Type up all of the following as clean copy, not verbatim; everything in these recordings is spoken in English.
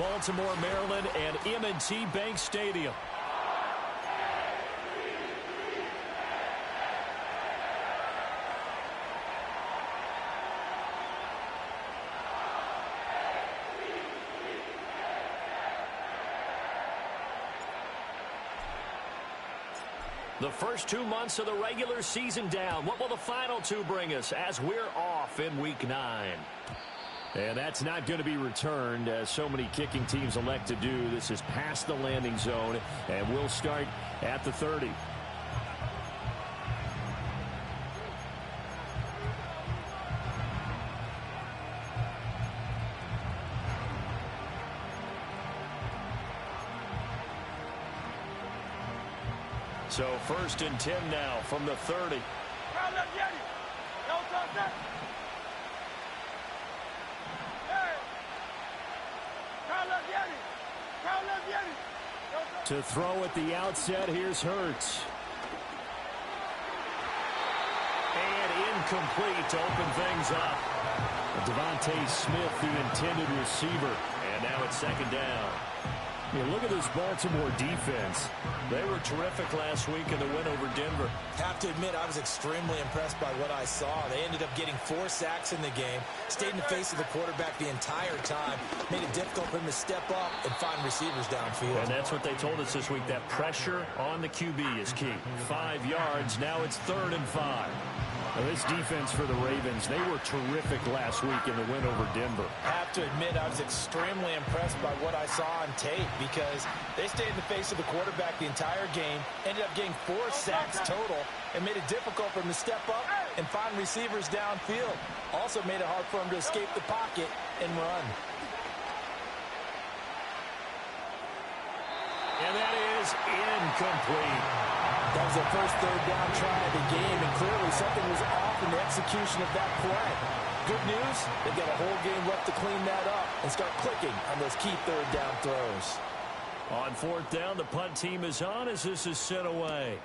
Baltimore, Maryland, and M&T Bank Stadium. The first 2 months of the regular season down. What will the final two bring us as we're off in Week 9? And that's not going to be returned, as so many kicking teams elect to do. This is past the landing zone, and we'll start at the 30. So 1st and 10 now from the 30. To throw at the outset, here's Hurts. And incomplete to open things up. Devontae Smith, the intended receiver. And now it's 2nd down. Yeah, look at this Baltimore defense. They were terrific last week in the win over Denver. Have to admit, I was extremely impressed by what I saw. They ended up getting 4 sacks in the game, stayed in the face of the quarterback the entire time, made it difficult for him to step up and find receivers downfield. And that's what they told us this week, that pressure on the QB is key. 5 yards, now it's 3rd and 5. Now, this defense for the Ravens, they were terrific last week in the win over Denver. Have to admit, I was extremely impressed by what I saw on tape because they stayed in the face of the quarterback the entire game, ended up getting 4 sacks total, and made it difficult for him to step up and find receivers downfield. Also made it hard for him to escape the pocket and run. And that is incomplete. That was their first 3rd down try of the game, and clearly something was off in the execution of that play. Good news, they've got a whole game left to clean that up and start clicking on those key 3rd down throws. On 4th down, the punt team is on as this is sent away.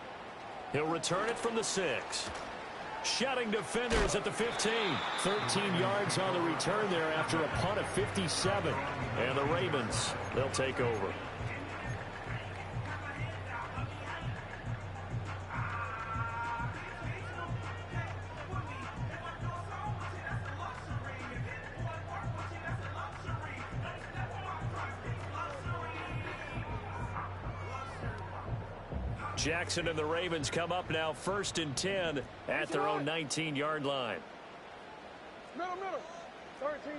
He'll return it from the 6. Shutting defenders at the 15. 13 yards on the return there after a punt of 57. And the Ravens, they'll take over. Jackson and the Ravens come up now 1st and 10 at their own 19-yard line. Middle. 13.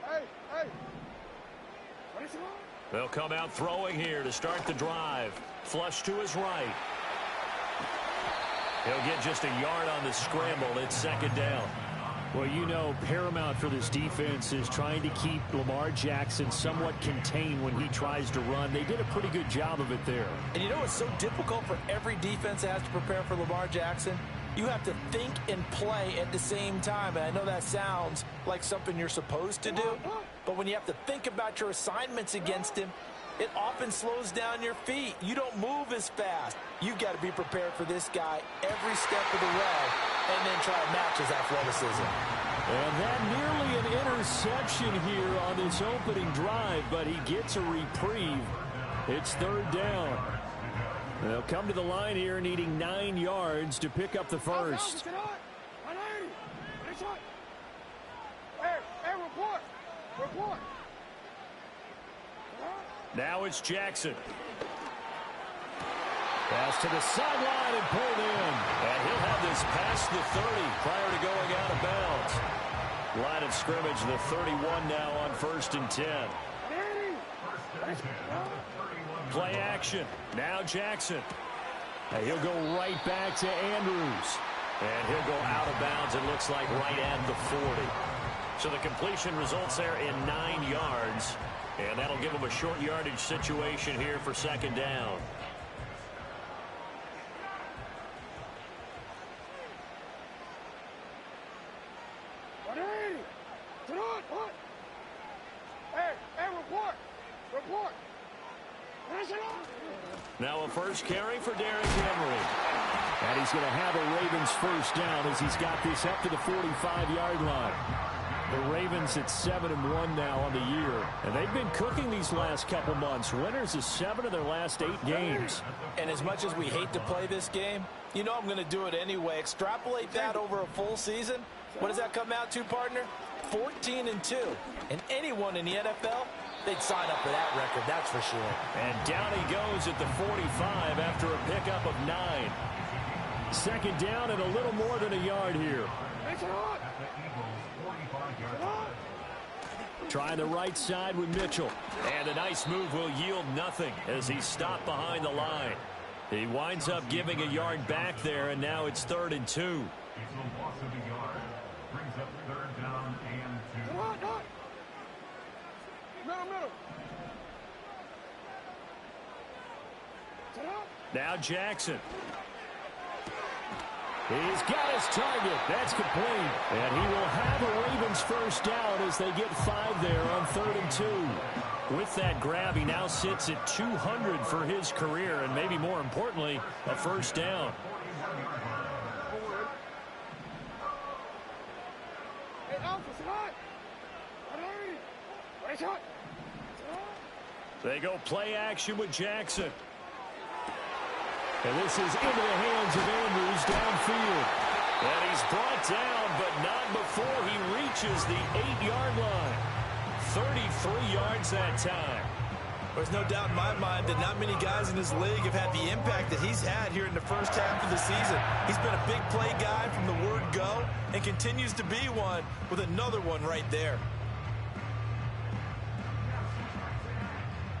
Hey. They'll come out throwing here to start the drive. Flush to his right. He'll get just a yard on the scramble. It's 2nd down. Well, you know, paramount for this defense is trying to keep Lamar Jackson somewhat contained when he tries to run. They did a pretty good job of it there. And you know what's so difficult for every defense that has to prepare for Lamar Jackson? You have to think and play at the same time. And I know that sounds like something you're supposed to do, but when you have to think about your assignments against him, it often slows down your feet. You don't move as fast. You've got to be prepared for this guy every step of the way and then try to match his athleticism. And that nearly an interception here on this opening drive, but he gets a reprieve. It's 3rd down. They'll come to the line here needing 9 yards to pick up the first. Hey, report. Now it's Jackson. Pass to the sideline and pulled in. And he'll have this past the 30 prior to going out of bounds. Line of scrimmage, the 31 now on 1st and 10. Play action. Now Jackson. And he'll go right back to Andrews. And he'll go out of bounds, it looks like, right at the 40. So the completion results there in 9 yards. And that'll give him a short yardage situation here for 2nd down. Report. Now a first carry for Derrick Henry. And he's going to have a Ravens first down as he's got this up to the 45-yard line. The Ravens at 7-1 now on the year. And they've been cooking these last couple months. Winners of 7 of their last 8 games. And as much as we hate to play this game, you know I'm going to do it anyway. Extrapolate that over a full season. What does that come out to, partner? 14-2. And anyone in the NFL, they'd sign up for that record, that's for sure. And down he goes at the 45 after a pickup of 9. Second down and a little more than a yard here. Try the right side with Mitchell. And a nice move will yield nothing as he's stopped behind the line. He winds up giving a yard back there, and now it's 3rd and 2. It's a loss of a yard. Brings up 3rd down and 2. Middle. Now Jackson. He's got his target. That's complete. And he will have a Ravens first down as they get 5 there on 3rd and 2. With that grab, he now sits at 200 for his career, and maybe more importantly, a first down. They go play action with Jackson. And this is into the hands of Andrews downfield. And he's brought down, but not before he reaches the 8-yard line. 33 yards that time. There's no doubt in my mind that not many guys in this league have had the impact that he's had here in the first half of the season. He's been a big play guy from the word go and continues to be one with another one right there.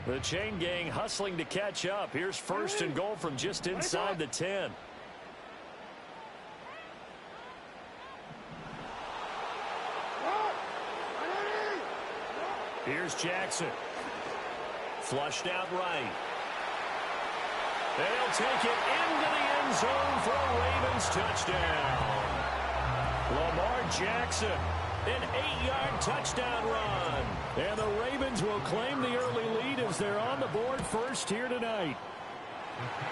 The chain gang hustling to catch up. Here's 1st and goal from just inside the 10. Here's Jackson. Flushed out right. They'll take it into the end zone for a Ravens touchdown. Lamar Jackson, an 8-yard touchdown run. And the Ravens will claim the early lead as they're on the board first here tonight.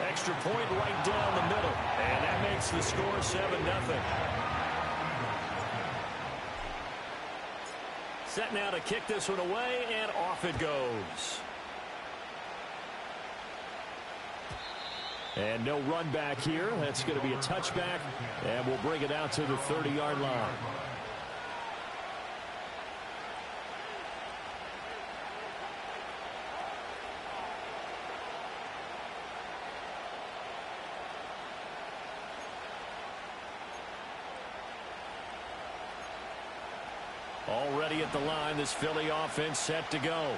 Extra point right down the middle. And that makes the score 7-0. Set now to kick this one away, and off it goes. And no run back here. That's going to be a touchback, and we'll bring it out to the 30-yard line. Already at the line, this Philly offense set to go.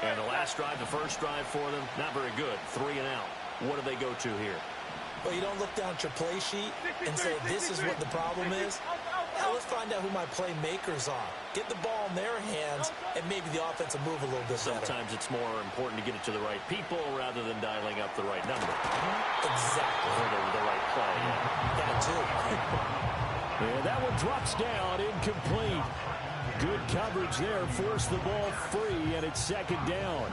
And the last drive, the first drive for them, not very good. 3 and out. What do they go to here? Well, you don't look down at your play sheet and say, this is what the problem is. Now let's find out who my playmakers are. Get the ball in their hands, and maybe the offense will move a little bit better. Sometimes it's more important to get it to the right people rather than dialing up the right number. Exactly. Or the right play. Yeah. That too. And that one drops down, incomplete. Good coverage there, forced the ball free, and it's 2nd down.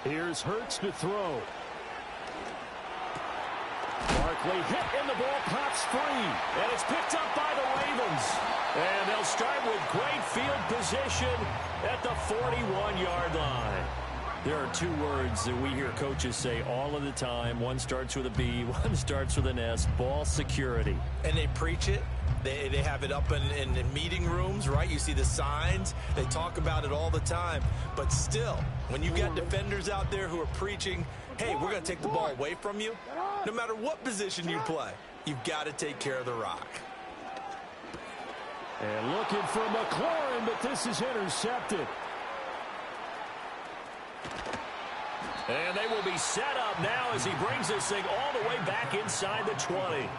Here's Hurts to throw. Barkley hit and the ball pops free. And it's picked up by the Ravens. And they'll start with great field position at the 41-yard line. There are 2 words that we hear coaches say all of the time. One starts with a B, one starts with an S. Ball security. And they preach it. They have it up in meeting rooms, right? You see the signs. They talk about it all the time. But still, when you've got defenders out there who are preaching, hey, we're going to take the ball away from you, no matter what position you play, you've got to take care of the rock. And looking for McLaurin, but this is intercepted. And they will be set up now as he brings this thing all the way back inside the 20.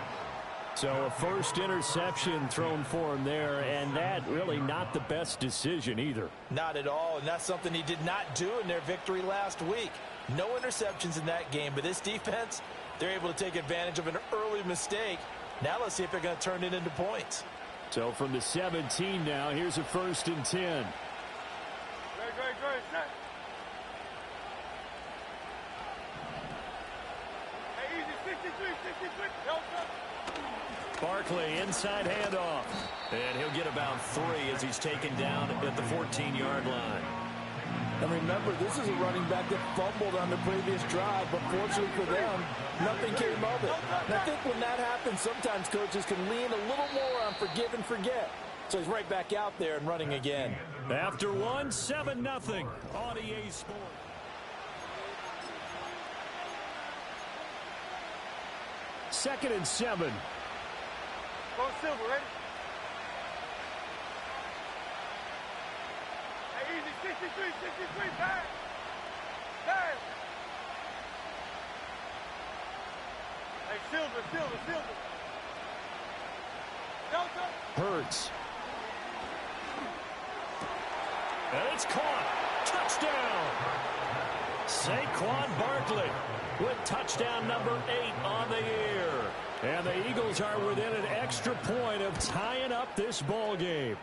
So a first interception thrown for him there, and that really not the best decision either. Not at all, and that's something he did not do in their victory last week. No interceptions in that game, but this defense, They're able to take advantage of an early mistake. Now let's see if they're going to turn it into points. So from the 17 now, here's a 1st and 10. Barkley, inside handoff. And he'll get about 3 as he's taken down at the 14-yard line. And remember, this is a running back that fumbled on the previous drive, but fortunately for them, nothing came of it. And I think when that happens, sometimes coaches can lean a little more on forgive and forget. So he's right back out there and running again. After one, 7-0 on EA Sports. Second and 7. Go Silver, ready? Hey, easy, 63, pass. Pass. Hey, Silver. Delta. Hurts. And it's caught. Touchdown. Saquon Barkley with touchdown number 8 on the year. And the Eagles are within an extra point of tying up this ball game.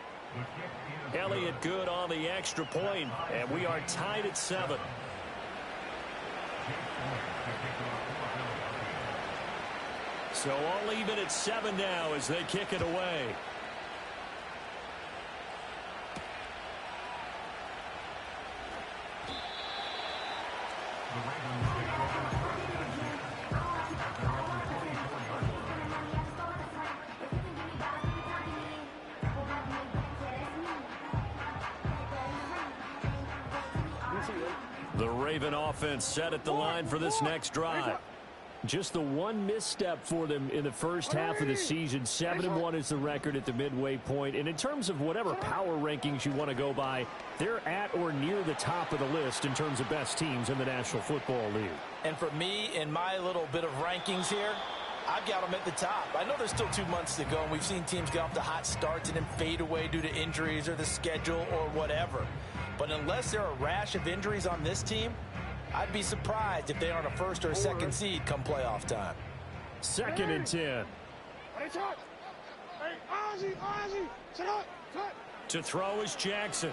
Elliott good on the extra point, and we are tied at 7. So all even at 7 now as they kick it away. The Raven offense set at the line for this next drive. Just the one misstep for them in the first half of the season. 7-1 is the record at the midway point. And in terms of whatever power rankings you want to go by, they're at or near the top of the list in terms of best teams in the National Football League. And for me, in my little bit of rankings here, I've got them at the top. I know there's still 2 months to go, and we've seen teams get off to hot starts and then fade away due to injuries or the schedule or whatever. But unless there are a rash of injuries on this team, I'd be surprised if they aren't a 1st or a 2nd seed come playoff time. 2nd and 10. To throw is Jackson.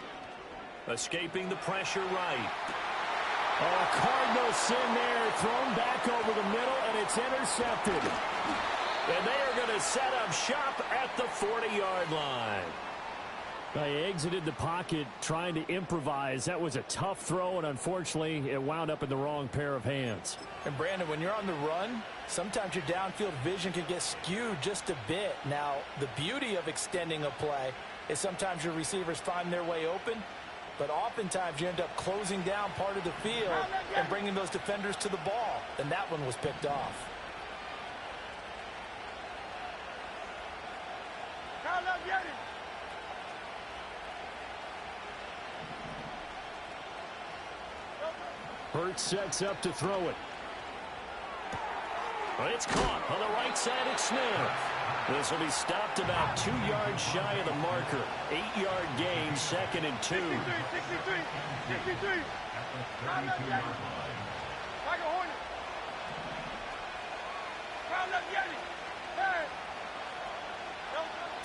Escaping the pressure right. Oh, Cardinal sin there, thrown back over the middle, and it's intercepted. And they are going to set up shop at the 40-yard line. They exited the pocket trying to improvise. That was a tough throw, and unfortunately, it wound up in the wrong pair of hands. And, Brandon, when you're on the run, sometimes your downfield vision can get skewed just a bit. Now, the beauty of extending a play is sometimes your receivers find their way open, but oftentimes you end up closing down part of the field and bringing those defenders to the ball, and that one was picked off. Hurts sets up to throw it. But it's caught on the right side at Smith. This will be stopped about 2 yards shy of the marker. 8-yard gain, 2nd and 2. 63.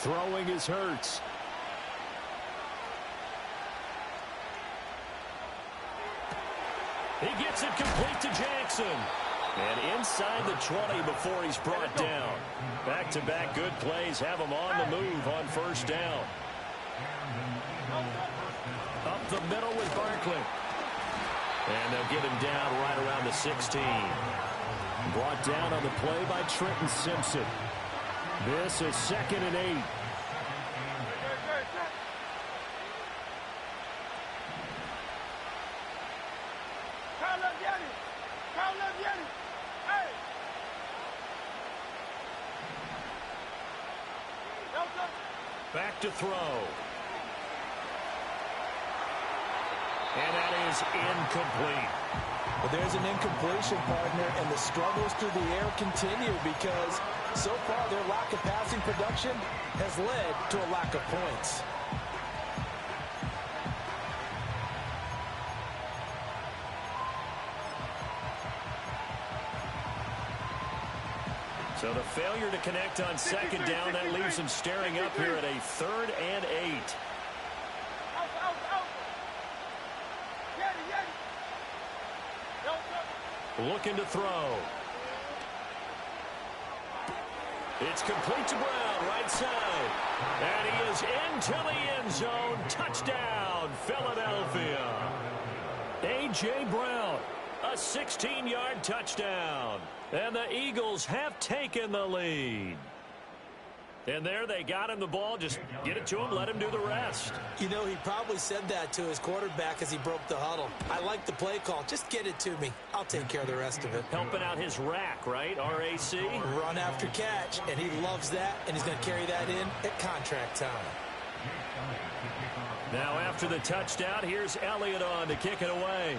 Throwing is Hurts. He gets it complete to Jackson. And inside the 20 before he's brought down. Back-to-back good plays have him on the move on 1st down. Up the middle with Barkley. And they'll get him down right around the 16. Brought down on the play by Trenton Simpson. This is 2nd and 8. Back to throw. And that is incomplete. But there's an incompletion, partner, and the struggles through the air continue because so far their lack of passing production has led to a lack of points. So the failure to connect on second down, that leaves them staring up here at a 3rd and 8. Looking to throw. It's complete to Brown, right side. And he is into the end zone. Touchdown, Philadelphia. A.J. Brown, a 16-yard touchdown. And the Eagles have taken the lead. And there they got him the ball. Just get it to him, let him do the rest. You know, he probably said that to his quarterback as he broke the huddle. I like the play call. Just get it to me. I'll take care of the rest of it. Helping out his rack, right? RAC. Run after catch, and he loves that, and he's going to carry that in at contract time. Now after the touchdown, here's Elliott on to kick it away.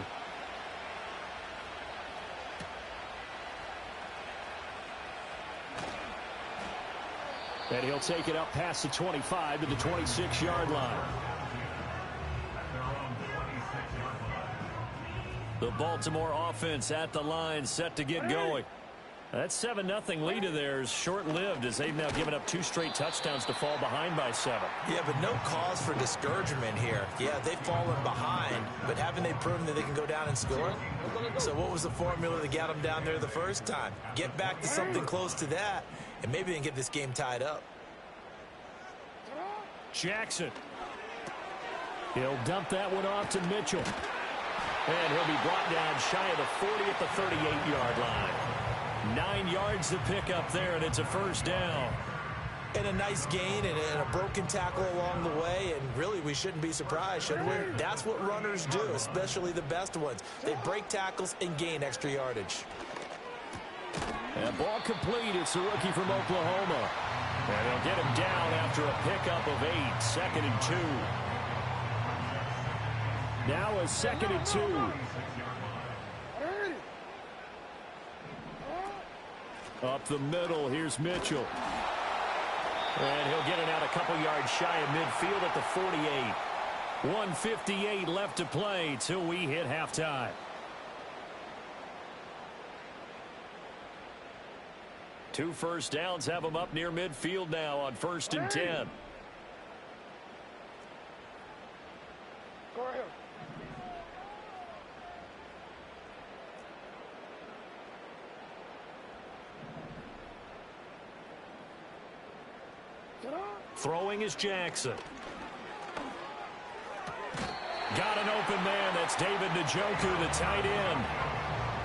And he'll take it up past the 25 to the 26-yard line. The Baltimore offense at the line, set to get going. That 7-0 lead of theirs short-lived as they've now given up 2 straight touchdowns to fall behind by 7. Yeah, but no cause for discouragement here. Yeah, they've fallen behind, but haven't they proven that they can go down and score? So what was the formula that got them down there the first time? Get back to something close to that, and maybe they can get this game tied up. Jackson. He'll dump that one off to Mitchell. And he'll be brought down shy of the 40 at the 38-yard line. 9 yards to pick up there, and it's a first down. And a nice gain and a broken tackle along the way, and really we shouldn't be surprised, should we? That's what runners do, especially the best ones. They break tackles and gain extra yardage. And ball complete. It's the rookie from Oklahoma. And he'll get him down after a pickup of 8. 2nd and 2. Now a 2nd and 2. Up the middle, here's Mitchell. And he'll get it out a couple yards shy of midfield at the 48. 1:58 left to play till we hit halftime. Two first downs have them up near midfield now on 1st and 10. Go ahead. Throwing is Jackson. Got an open man. That's David Njoku, the tight end.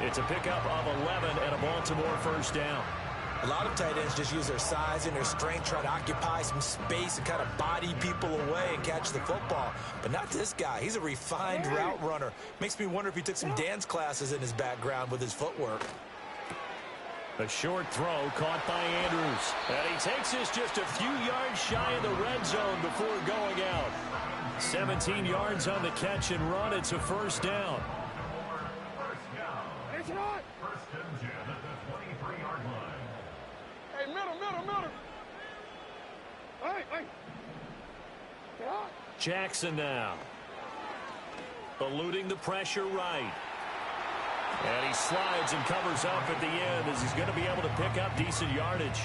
It's a pickup of 11 and a Baltimore first down. A lot of tight ends just use their size and their strength, try to occupy some space and kind of body people away and catch the football. But not this guy. He's a refined route runner. Makes me wonder if he took some dance classes in his background with his footwork. A short throw caught by Andrews. And he takes this just a few yards shy of the red zone before going out. 17 yards on the catch and run. It's a first down. It's not. First and 10 at the 23-yard line. Hey, middle. Hey. Jackson now. Eluding the pressure right. And he slides and covers up at the end as he's going to be able to pick up decent yardage.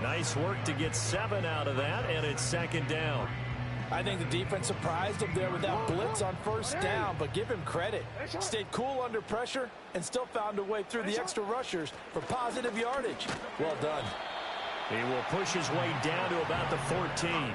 Nice work to get 7 out of that, and it's 2nd down. I think the defense surprised him there with that blitz on first down, but give him credit. Stayed cool under pressure and still found a way through the extra rushers for positive yardage. Well done. He will push his way down to about the 14.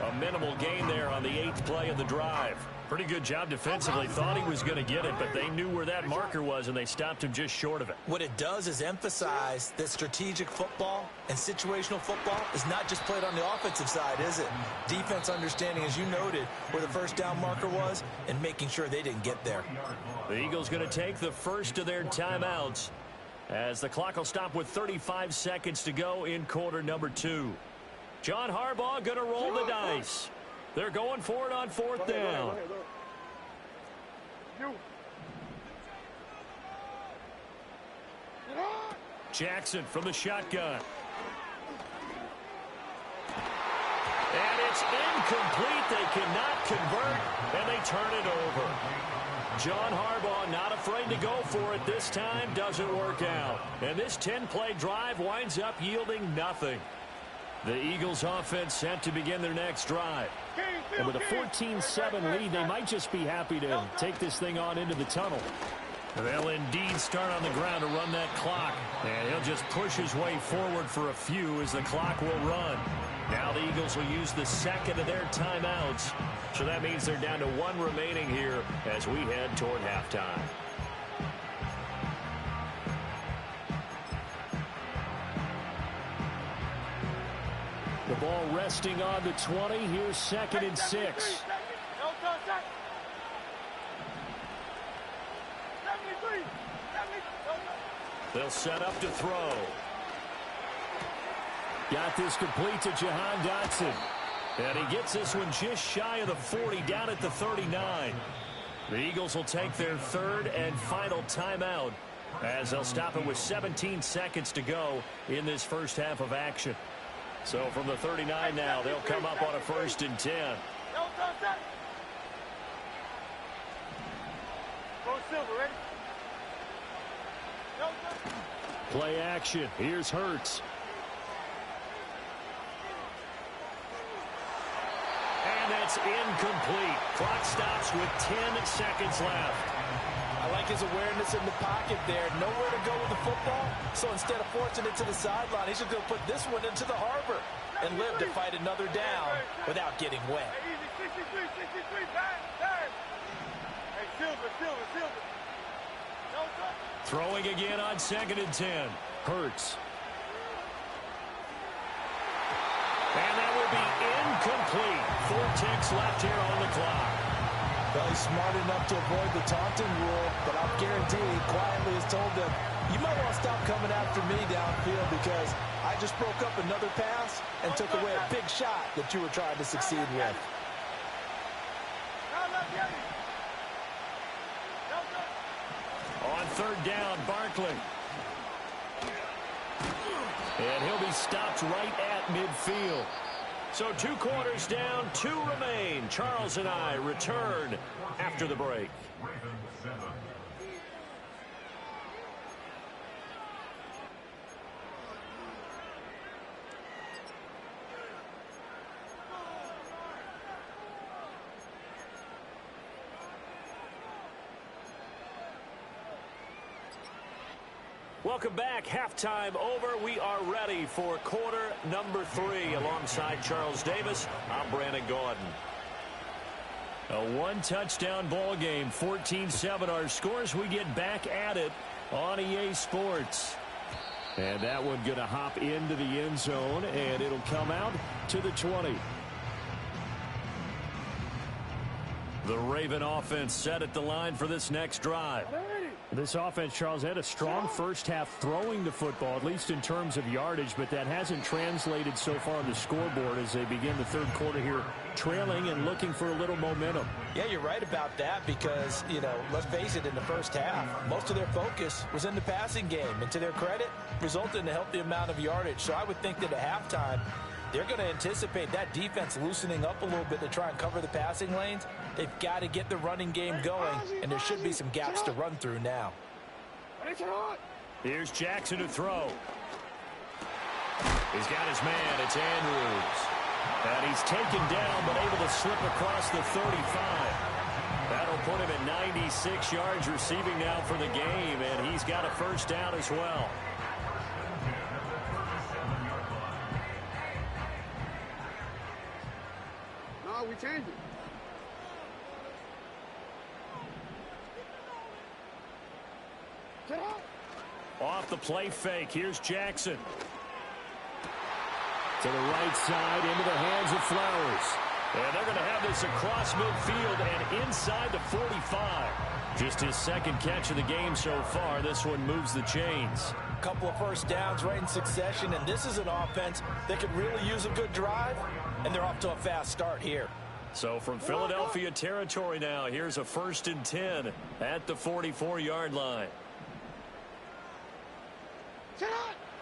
A minimal gain there on the 8th play of the drive. Pretty good job defensively. Thought he was going to get it, but they knew where that marker was, and they stopped him just short of it. What it does is emphasize that strategic football and situational football is not just played on the offensive side, is it? Defense understanding, as you noted, where the first down marker was and making sure they didn't get there. The Eagles going to take the first of their timeouts as the clock will stop with 35 seconds to go in quarter number 2. John Harbaugh going to roll the dice. They're going for it on 4th down. Jackson from the shotgun. And it's incomplete. They cannot convert, and they turn it over. John Harbaugh not afraid to go for it this time. Doesn't work out. And this 10-play drive winds up yielding nothing. The Eagles offense set to begin their next drive. And with a 14-7 lead, they might just be happy to take this thing on into the tunnel. They'll indeed start on the ground to run that clock. And he'll just push his way forward for a few as the clock will run. Now the Eagles will use the second of their timeouts. So that means they're down to one remaining here as we head toward halftime. The ball resting on the 20. Here's 2nd and 6. They'll set up to throw. Got this complete to Jahan Dotson. And he gets this one just shy of the 40, down at the 39. The Eagles will take their third and final timeout as they'll stop it with 17 seconds to go in this first half of action. So from the 39 now, they'll come up on a 1st and 10. Play action. Here's Hurts. And that's incomplete. Clock stops with 10 seconds left. I like his awareness in the pocket there. Nowhere to go with the football. So instead of forcing it to the sideline, he's just going to put this one into the harbor and live to fight another down without getting wet. Throwing again on 2nd and 10. Hurts. And that will be incomplete. 4 ticks left here on the clock. Well, he's smart enough to avoid the taunting rule, but I'll guarantee he quietly has told them, you might want to stop coming after me downfield because I just broke up another pass and took away a big shot that you were trying to succeed with. On 3rd down, Barkley. And he'll be stopped right at midfield. So 2 quarters down, 2 remain. Charles and I return after the break. Welcome back. Halftime over. We are ready for quarter number 3. Alongside Charles Davis, I'm Brandon Gaudin. A 1-touchdown ball game. 14-7 our scores. We get back at it on EA Sports. And that one going to hop into the end zone, and it'll come out to the 20. The Raven offense set at the line for this next drive. This offense, Charles, had a strong first half throwing the football, at least in terms of yardage, but that hasn't translated so far on the scoreboard as they begin the third quarter here, trailing and looking for a little momentum. Yeah, you're right about that because, you know, let's face it, in the first half, most of their focus was in the passing game, and to their credit, resulted in a healthy amount of yardage. So I would think that at halftime, they're going to anticipate that defense loosening up a little bit to try and cover the passing lanes. They've got to get the running game going, and there should be some gaps to run through now. Here's Jackson to throw. He's got his man. It's Andrews. And he's taken down but able to slip across the 35. That'll put him at 96 yards receiving now for the game, and he's got a first down as well. No, we changed it. Off the play fake, here's Jackson. To the right side, into the hands of Flowers. And they're going to have this across midfield and inside the 45. Just his second catch of the game so far. This one moves the chains. A couple of first downs right in succession, and this is an offense that could really use a good drive, and they're off to a fast start here. So from Philadelphia territory now, here's a 1st and 10 at the 44-yard line.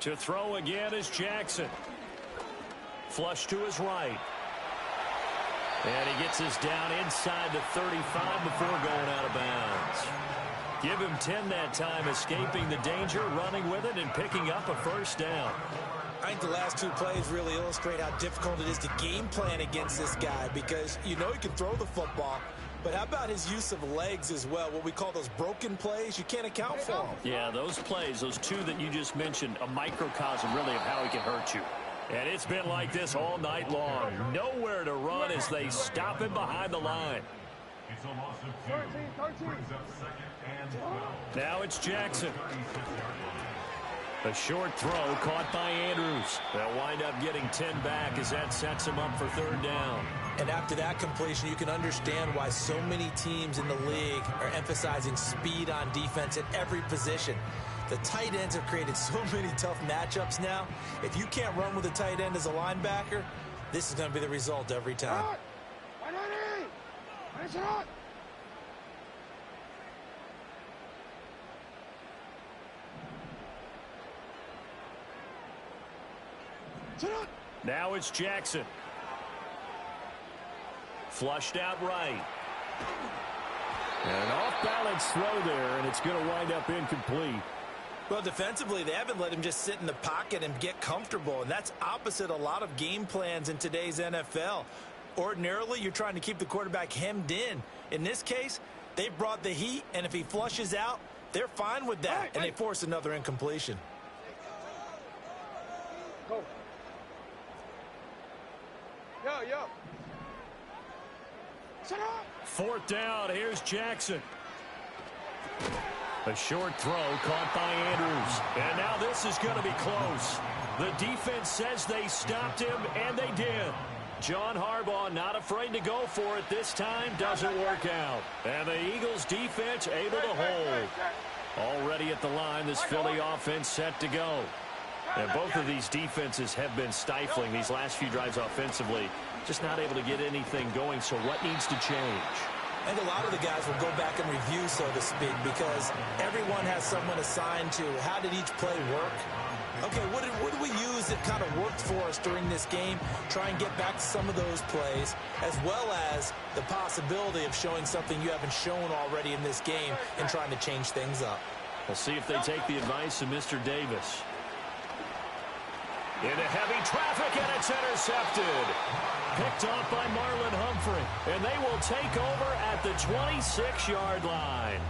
To throw again is Jackson. Flush to his right. And he gets us down inside the 35 before going out of bounds. Give him 10 that time, escaping the danger, running with it, and picking up a first down. I think the last two plays really illustrate how difficult it is to game plan against this guy, because you know he can throw the football, but how about his use of legs as well, what we call those broken plays? You can't account for them. Yeah, those plays, those two that you just mentioned, a microcosm really of how he can hurt you. And it's been like this all night long. Nowhere to run as they stop him behind the line. It's a loss of 2. Brings up 2nd and 12. Now it's Jackson. A short throw caught by Andrews. They'll wind up getting 10 back as that sets him up for 3rd down. And after that completion, you can understand why so many teams in the league are emphasizing speed on defense at every position. The tight ends have created so many tough matchups now. If you can't run with a tight end as a linebacker, this is going to be the result every time. Now it's Jackson. Flushed out right. And an off-balance throw there, and it's going to wind up incomplete. Well, defensively, they haven't let him just sit in the pocket and get comfortable, and that's opposite a lot of game plans in today's NFL. Ordinarily, you're trying to keep the quarterback hemmed in. In this case, they brought the heat, and if he flushes out, they're fine with that, and they force another incompletion. Go. Yo. Shut up. 4th down, here's Jackson. A short throw caught by Andrews. And now this is going to be close. The defense says they stopped him, and they did. John Harbaugh not afraid to go for it this time. Doesn't work out. And the Eagles defense able to hold. Already at the line, this Philly offense set to go. And both of these defenses have been stifling these last few drives offensively. Just not able to get anything going, so what needs to change? I think a lot of the guys will go back and review, so to speak, because everyone has someone assigned to how did each play work. Okay, what did we use that kind of worked for us during this game? Try and get back to some of those plays, as well as the possibility of showing something you haven't shown already in this game and trying to change things up. We'll see if they take the advice of Mr. Davis. Into heavy traffic, and it's intercepted. Picked off by Marlon Humphrey, and they will take over at the 26-yard line.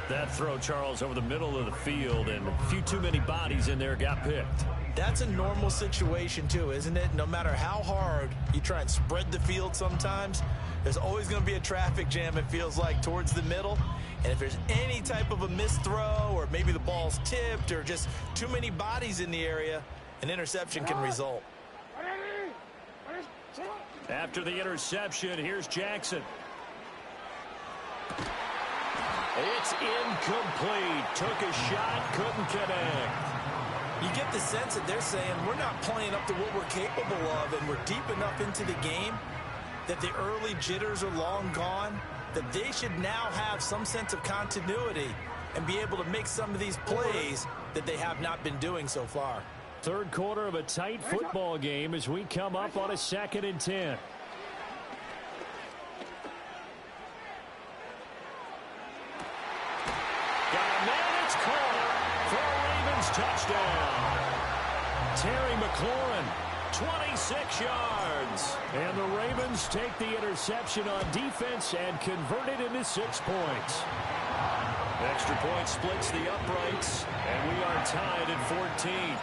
That throw, Charles, over the middle of the field, and a few too many bodies in there got picked. That's a normal situation, too, isn't it? No matter how hard you try and spread the field sometimes, there's always going to be a traffic jam, it feels like, towards the middle. And if there's any type of a missed throw, or maybe the ball's tipped, or just too many bodies in the area, an interception can result. After the interception, here's Jackson. It's incomplete. Took a shot, couldn't connect. You get the sense that they're saying we're not playing up to what we're capable of, and we're deep enough into the game that the early jitters are long gone, that they should now have some sense of continuity and be able to make some of these plays that they have not been doing so far. Third quarter of a tight football game as we come up on a 2nd and 10. Got a man, it's caught for a Ravens touchdown. Terry McLaurin, 26 yards. And the Ravens take the interception on defense and convert it into 6 points. Extra point splits the uprights, and we are tied at 14.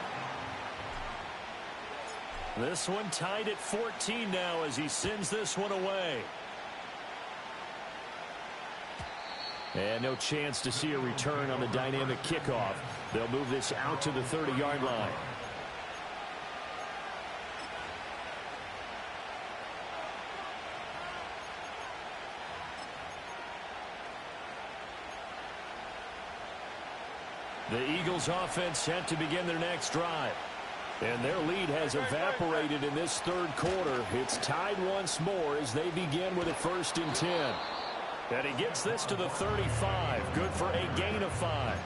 This one tied at 14 now as he sends this one away. And no chance to see a return on the dynamic kickoff. They'll move this out to the 30-yard line. The Eagles offense set to begin their next drive. And their lead has evaporated in this third quarter. It's tied once more as they begin with a 1st and 10. And he gets this to the 35. Good for a gain of 5.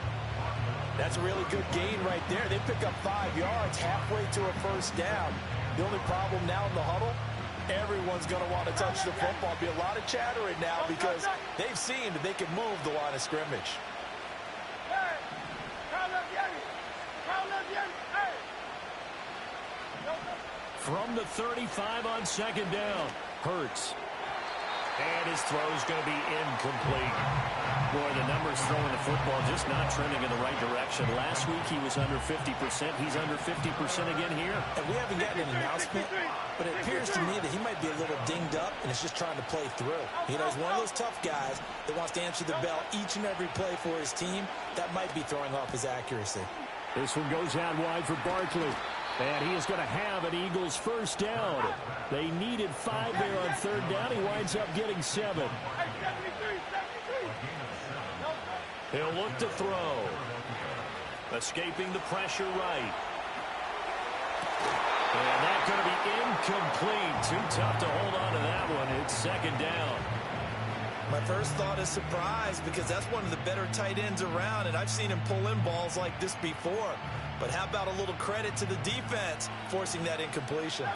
That's a really good gain right there. They pick up 5 yards halfway to a 1st down. The only problem now in the huddle, Everyone's going to want to touch the football. Be a lot of chattering now because they've seen that they can move the line of scrimmage. From the 35 on second down, Hurts. And his throw is going to be incomplete. Boy, the numbers throwing the football just not trending in the right direction. Last week he was under 50%. He's under 50% again here. And we haven't gotten an announcement, but it appears to me that he might be a little dinged up and is just trying to play through. You know, he's one of those tough guys that wants to answer the bell each and every play for his team. That might be throwing off his accuracy. This one goes out wide for Barkley. And he is going to have an Eagles first down. They needed 5 there on third down. He winds up getting 7. He'll look to throw. Escaping the pressure right. And that's going to be incomplete. Too tough to hold on to that one. It's second down. My first thought is surprise because that's one of the better tight ends around, and I've seen him pull in balls like this before. But how about a little credit to the defense forcing that incompletion?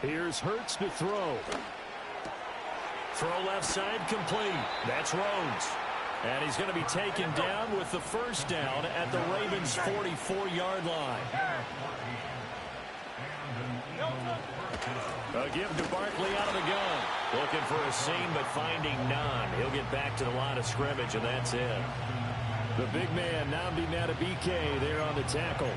Here's Hurts to throw. Throw left side complete. That's Rhodes. And he's going to be taken down with the first down at the Ravens' 44-yard line. A give to Barkley out of the gun. Looking for a seam, but finding none. He'll get back to the line of scrimmage, and that's it. The big man, Nnamdi Madubuike, there on the tackle.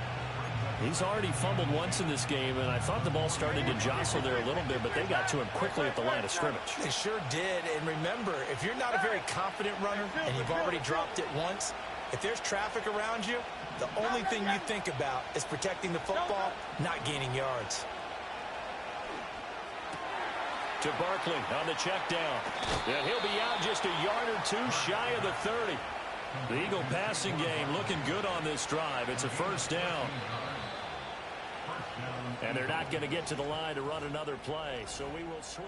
He's already fumbled once in this game, and I thought the ball started to jostle there a little bit, but they got to him quickly at the line of scrimmage. They sure did, and remember, if you're not a very confident runner and you've already dropped it once, if there's traffic around you, the only thing you think about is protecting the football, not gaining yards. To Barkley on the check down. And he'll be out just a yard or two shy of the 30. The Eagle passing game looking good on this drive. It's a first down. And they're not going to get to the line to run another play, so we will switch.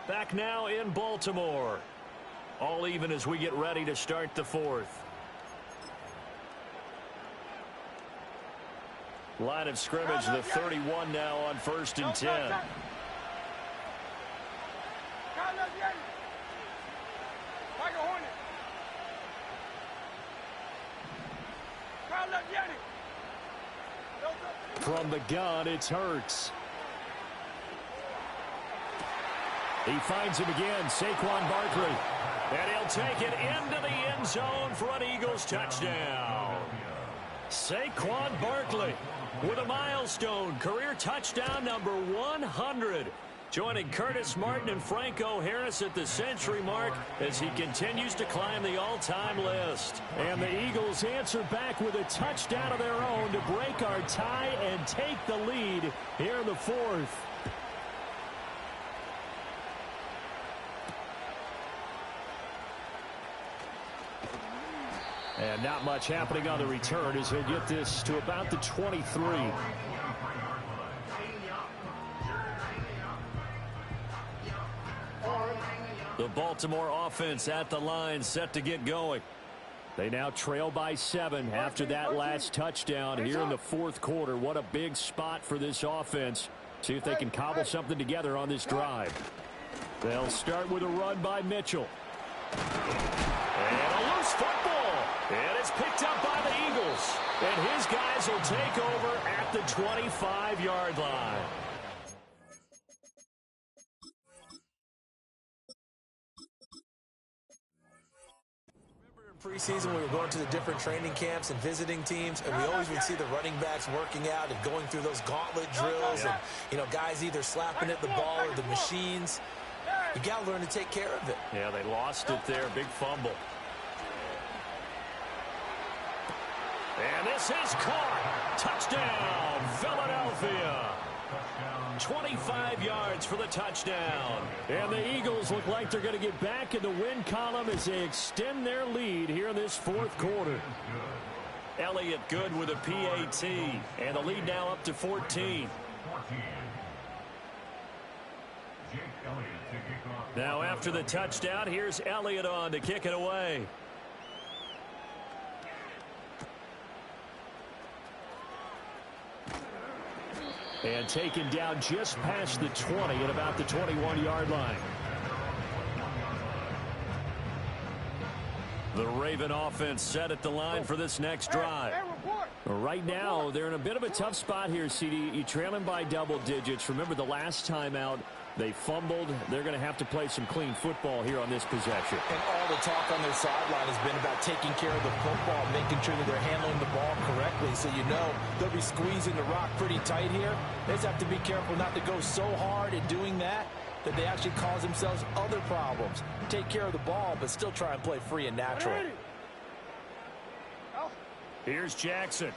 Back now in Baltimore. All even as we get ready to start the fourth. Line of scrimmage, the 31 now on 1st and 10. From the gun, it's Hurts. He finds him again, Saquon Barkley. And he'll take it into the end zone for an Eagles touchdown. Saquon Barkley with a milestone career touchdown number 100. Joining Curtis Martin and Franco Harris at the century mark as he continues to climb the all-time list. And the Eagles answer back with a touchdown of their own to break our tie and take the lead here in the fourth. And not much happening on the return as he'll get this to about the 23. The Baltimore offense at the line, set to get going. They now trail by 7 after that last touchdown here in the fourth quarter. What a big spot for this offense. See if they can cobble something together on this drive. They'll start with a run by Mitchell. And a loose football. And it's picked up by the Eagles. And his guys will take over at the 25-yard line. Preseason, we were going to the different training camps and visiting teams, and we always would see the running backs working out and going through those gauntlet drills, and guys either slapping at the ball or the machines. You got to learn to take care of it. Yeah, they lost it there. Big fumble. And this is caught. Touchdown, Philadelphia. 25 yards for the touchdown. And the Eagles look like they're going to get back in the win column as they extend their lead here in this fourth quarter. Elliott good with a PAT. And the lead now up to 14. Now after the touchdown, here's Elliott on to kick it away. And taken down just past the 20 at about the 21-yard line. The Raven offense set at the line for this next drive. Right now, they're in a bit of a tough spot here, CD. You trail them by double digits. Remember the last time out, they fumbled. They're going to have to play some clean football here on this possession. And all the talk on their sideline has been about taking care of the football, making sure that they're handling the ball correctly. So you know they'll be squeezing the rock pretty tight here. They just have to be careful not to go so hard in doing that they actually cause themselves other problems. Take care of the ball, but still try and play free and natural. Here's Jackson.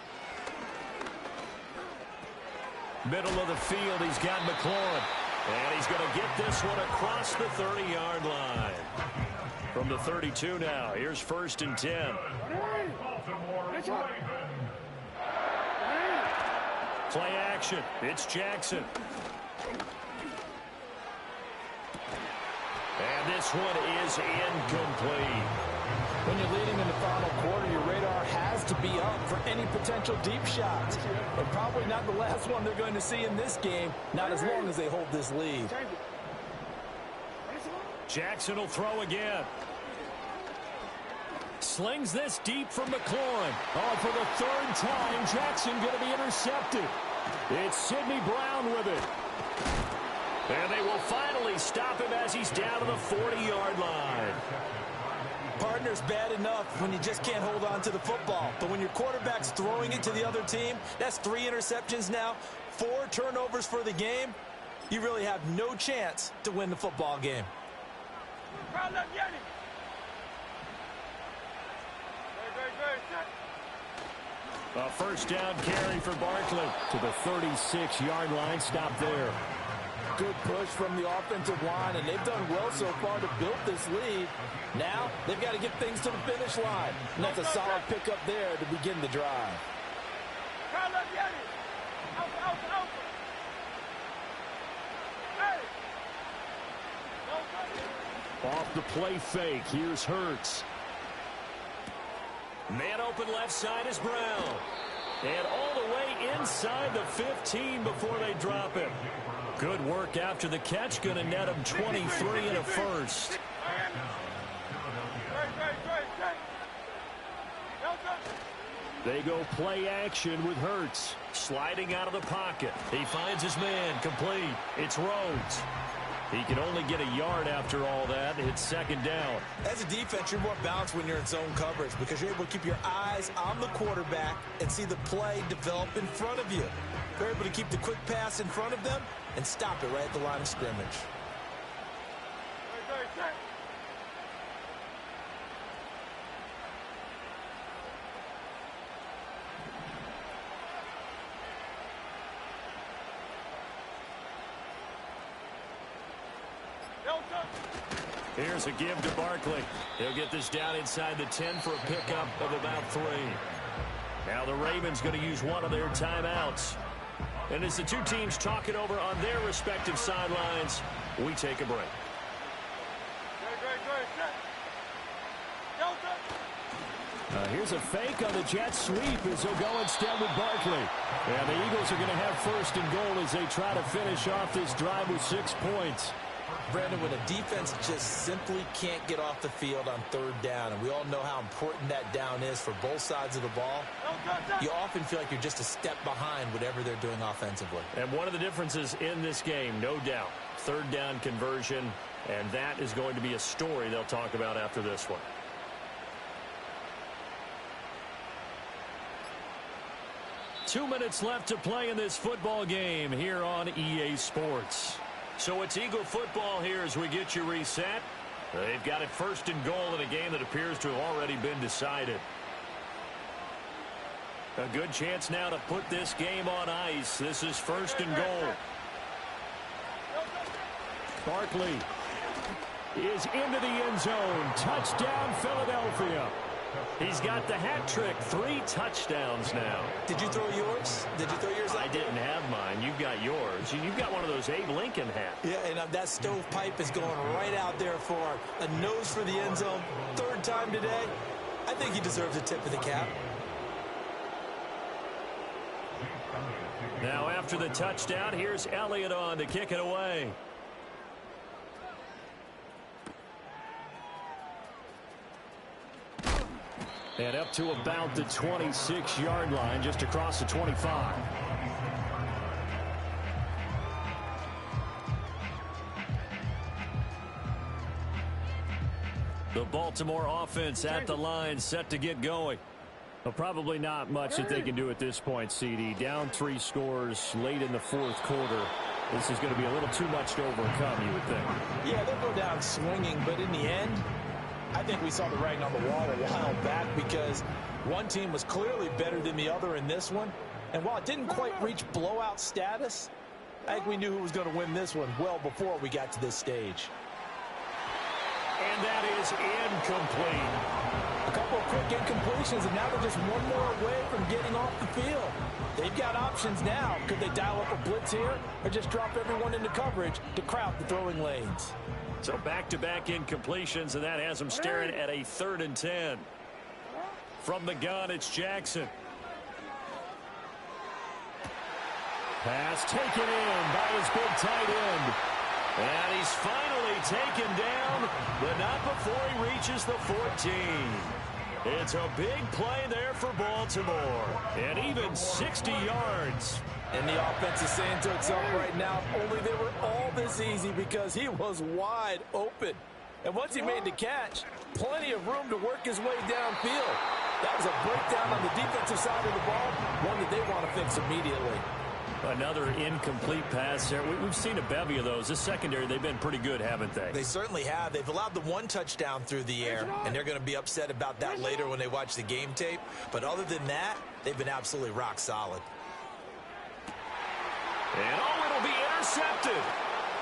Middle of the field, he's got McLaurin. And he's going to get this one across the 30-yard line. From the 32 now, here's 1st and 10. Play action. It's Jackson. And this one is incomplete. When you're leading in the final quarter, your radar has to be up for any potential deep shots. And probably not the last one they're going to see in this game, not as long as they hold this lead. Jackson will throw again. Slings this deep from McLaurin. Oh, for the 3rd time, Jackson going to be intercepted. It's Sidney Brown with it. And they will finally stop him as he's down to the 40-yard line. Partner's bad enough when you just can't hold on to the football. But when your quarterback's throwing it to the other team, that's 3 interceptions now, 4 turnovers for the game. You really have no chance to win the football game. A 1st down carry for Barkley to the 36-yard line. Stop there. Good push from the offensive line, and they've done well so far to build this lead. Now they've got to get things to the finish line, and that's a solid pickup there to begin the drive. Off the play fake, here's Hurts. Man open left side is Brown. And all the way inside the 15 before they drop him. Good work after the catch. Going to net him 23 and a 1st. They go play action with Hurts. Sliding out of the pocket. He finds his man. Complete. It's Rhodes. He can only get a yard after all that. It's 2nd down. As a defense, you're more balanced when you're in zone coverage because you're able to keep your eyes on the quarterback and see the play develop in front of you. You're able to keep the quick pass in front of them and stop it right at the line of scrimmage. Here's a give to Barkley. He'll get this down inside the 10 for a pickup of about 3. Now the Ravens going to use one of their timeouts. And as the two teams talk it over on their respective sidelines, we take a break. Here's a fake on the jet sweep as they'll go instead with Barkley. And the Eagles are going to have 1st and goal as they try to finish off this drive with 6 points. Brandon, when a defense just simply can't get off the field on 3rd down, and we all know how important that down is for both sides of the ball, you often feel like you're just a step behind whatever they're doing offensively. And one of the differences in this game, no doubt, 3rd down conversion, and that is going to be a story they'll talk about after this one. Two minutes left to play in this football game here on EA Sports. So it's Eagle football here as we get you reset. They've got it 1st and goal in a game that appears to have already been decided. A good chance now to put this game on ice. This is 1st and goal. Barkley is into the end zone. Touchdown, Philadelphia. He's got the hat trick. 3 touchdowns now. Did you throw yours? Did you throw yours? I didn't have mine. You've got yours. You've got one of those Abe Lincoln hats. Yeah, and that stovepipe is going right out there for a nose for the end zone. 3rd time today. I think he deserves a tip of the cap. Now after the touchdown, here's Elliott on to kick it away. And up to about the 26-yard line, just across the 25. The Baltimore offense at the line, set to get going. Well, probably not much that they can do at this point, CD. Down 3 scores late in the 4th quarter. This is going to be a little too much to overcome, you would think. Yeah, they'll go down swinging, but in the end, I think we saw the writing on the wall a while back because one team was clearly better than the other in this one. And while it didn't quite reach blowout status, I think we knew who was going to win this one well before we got to this stage. And that is incomplete. A couple of quick incompletions, and now they're just one more away from getting off the field. They've got options now. Could they dial up a blitz here or just drop everyone into coverage to crowd the throwing lanes? So back-to-back incompletions, and that has them staring at a 3rd and 10. From the gun, it's Jackson. Pass taken in by his big tight end. And he's finally taken down, but not before he reaches the 14. It's a big play there for Baltimore. And even 60 yards. And the offense is saying to itself right now, only they were all this easy because he was wide open. And once he made the catch, plenty of room to work his way downfield. That was a breakdown on the defensive side of the ball, one that they want to fix immediately. Another incomplete pass there. We've seen a bevy of those. This secondary, they've been pretty good, haven't they? They certainly have. They've allowed the 1 touchdown through the air, and they're going to be upset about that later when they watch the game tape. But other than that, they've been absolutely rock solid. And it'll be intercepted.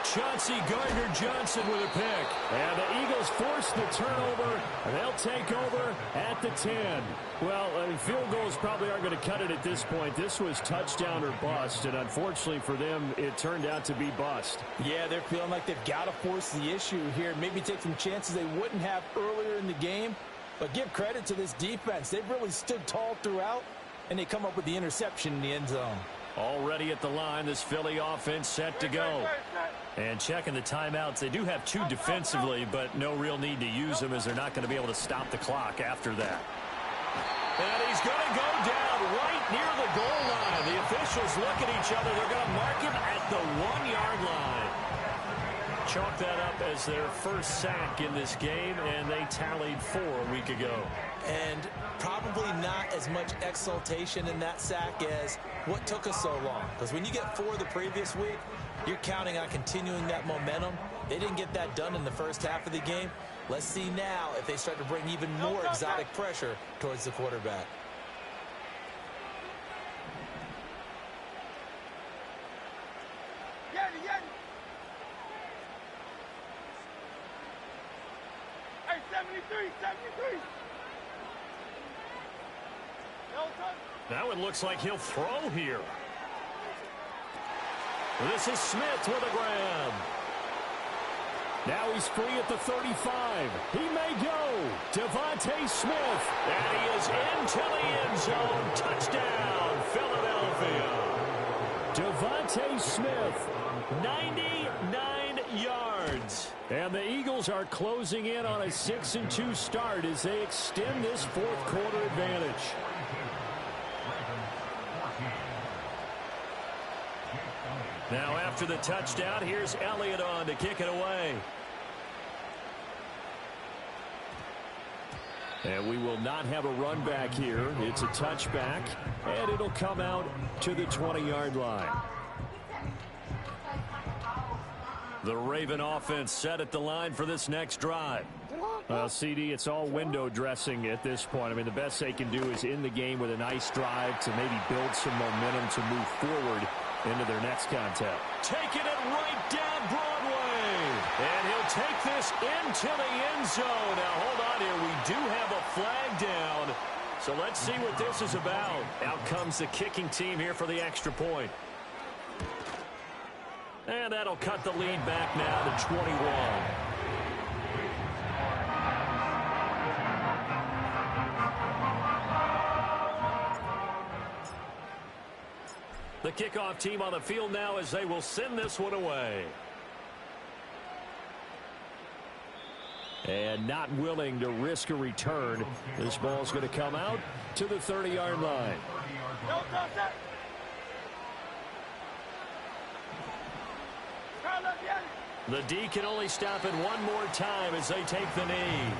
Chauncey Gardner-Johnson with a pick. And the Eagles force the turnover. They'll take over at the 10. Well, field goals probably aren't going to cut it at this point. This was touchdown or bust, and unfortunately for them, it turned out to be bust. Yeah, they're feeling like they've got to force the issue here. Maybe take some chances they wouldn't have earlier in the game. But give credit to this defense. They've really stood tall throughout, and they come up with the interception in the end zone. Already at the line, this Philly offense set to go. And checking the timeouts, they do have 2 defensively, but no real need to use them as they're not going to be able to stop the clock after that. And he's going to go down right near the goal line. The officials look at each other. They're going to mark him at the 1-yard line. Chalk that up as their first sack in this game, and they tallied 4 a week ago. And probably not as much exultation in that sack as what took us so long. Because when you get 4 the previous week, you're counting on continuing that momentum. They didn't get that done in the first half of the game. Let's see now if they start to bring even more exotic pressure towards the quarterback. Hey, 73. That one looks like he'll throw here. This is Smith with a grab. Now he's free at the 35. He may go. Devontae Smith. And he is into the end zone. Touchdown, Philadelphia. Devontae Smith, 99 yards. And the Eagles are closing in on a 6-2 start as they extend this 4th quarter advantage. Now after the touchdown, here's Elliott on to kick it away. And we will not have a run back here. It's a touchback, and it'll come out to the 20-yard line. The Raven offense set at the line for this next drive. Well, CD, it's all window dressing at this point. I mean, the best they can do is in the game with a nice drive to maybe build some momentum to move forward into their next contact. Taking it right down Broadway. And he'll will take this into the end zone. Now, hold on here. We do have a flag down. So let's see what this is about. Out comes the kicking team here for the extra point. And that'll cut the lead back now to 21. The kickoff team on the field now as they will send this one away. And not willing to risk a return. This ball's going to come out to the 30-yard line. The D can only stop it one more time as they take the knee.